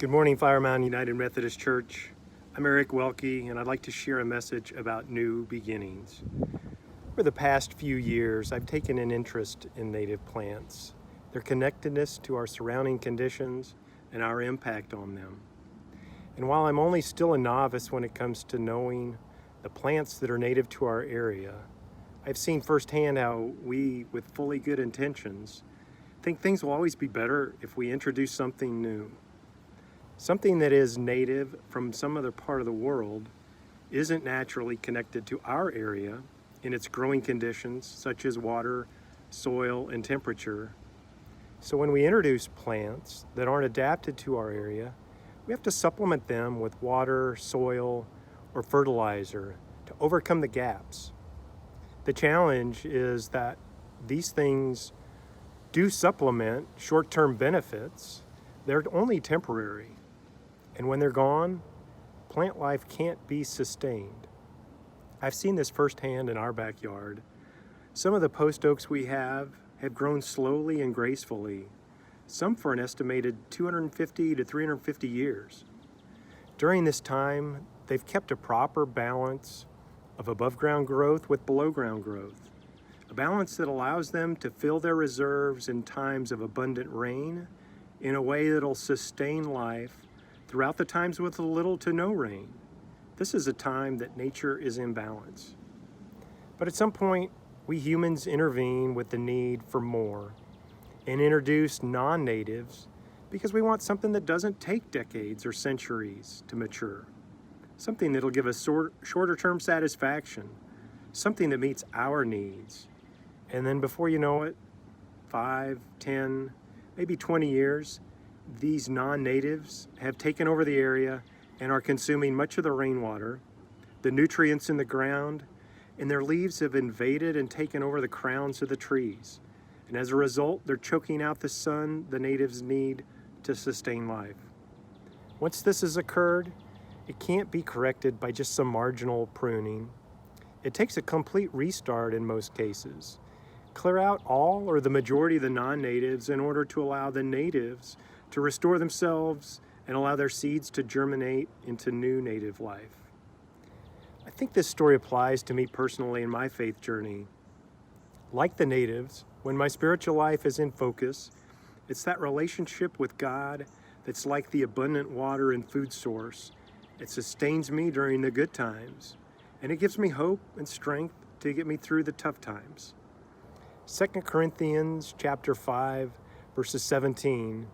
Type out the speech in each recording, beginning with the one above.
Good morning, Flower Mound United Methodist Church. I'm Eric Welke, and I'd like to share a message about new beginnings. For the past few years, I've taken an interest in native plants, their connectedness to our surrounding conditions, and our impact on them. And while I'm only still a novice when it comes to knowing the plants that are native to our area, I've seen firsthand how we, with fully good intentions, think things will always be better if we introduce something new. Something that is native from some other part of the world isn't naturally connected to our area in its growing conditions, such as water, soil, and temperature. So when we introduce plants that aren't adapted to our area, we have to supplement them with water, soil, or fertilizer to overcome the gaps. The challenge is that these things do supplement short-term benefits. They're only temporary. And when they're gone, plant life can't be sustained. I've seen this firsthand in our backyard. Some of the post oaks we have grown slowly and gracefully, some for an estimated 250 to 350 years. During this time, they've kept a proper balance of above ground growth with below ground growth, a balance that allows them to fill their reserves in times of abundant rain in a way that'll sustain life throughout the times with little to no rain. This is a time that nature is in balance. But at some point, we humans intervene with the need for more and introduce non-natives because we want something that doesn't take decades or centuries to mature, something that'll give us shorter-term satisfaction, something that meets our needs. And then before you know it, 5, 10, maybe 20 years, these non-natives have taken over the area and are consuming much of the rainwater, the nutrients in the ground, and their leaves have invaded and taken over the crowns of the trees. And as a result, they're choking out the sun the natives need to sustain life. Once this has occurred, it can't be corrected by just some marginal pruning. It takes a complete restart in most cases. Clear out all or the majority of the non-natives in order to allow the natives to restore themselves and allow their seeds to germinate into new native life. I think this story applies to me personally in my faith journey. Like the natives, when my spiritual life is in focus, it's that relationship with God that's like the abundant water and food source. It sustains me during the good times, and it gives me hope and strength to get me through the tough times. 2 Corinthians chapter 5, verses 17.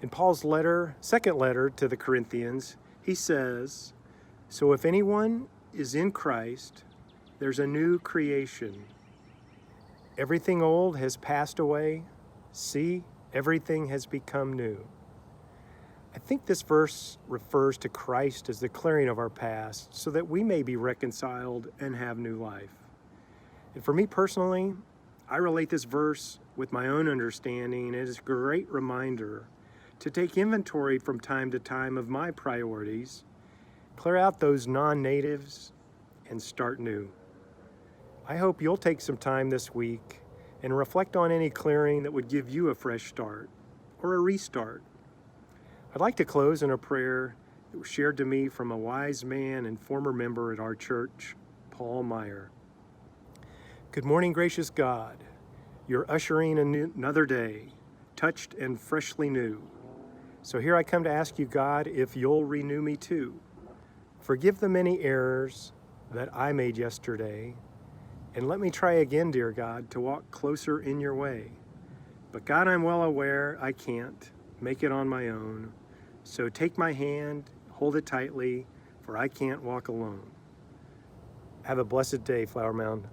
In Paul's second letter to the Corinthians, he says, "So if anyone is in Christ, there's a new creation. Everything old has passed away. See, everything has become new." I think this verse refers to Christ as the clearing of our past so that we may be reconciled and have new life. And for me personally, I relate this verse with my own understanding, and it's a great reminder to take inventory from time to time of my priorities, clear out those non-natives, and start new. I hope you'll take some time this week and reflect on any clearing that would give you a fresh start or a restart. I'd like to close in a prayer that was shared to me from a wise man and former member at our church, Paul Meyer. Good morning, gracious God. You're ushering another day, touched and freshly new. So here I come to ask you, God, if you'll renew me too. Forgive the many errors that I made yesterday, and let me try again, dear God, to walk closer in your way. But God, I'm well aware I can't make it on my own. So take my hand, hold it tightly, for I can't walk alone. Have a blessed day, Flower Mound.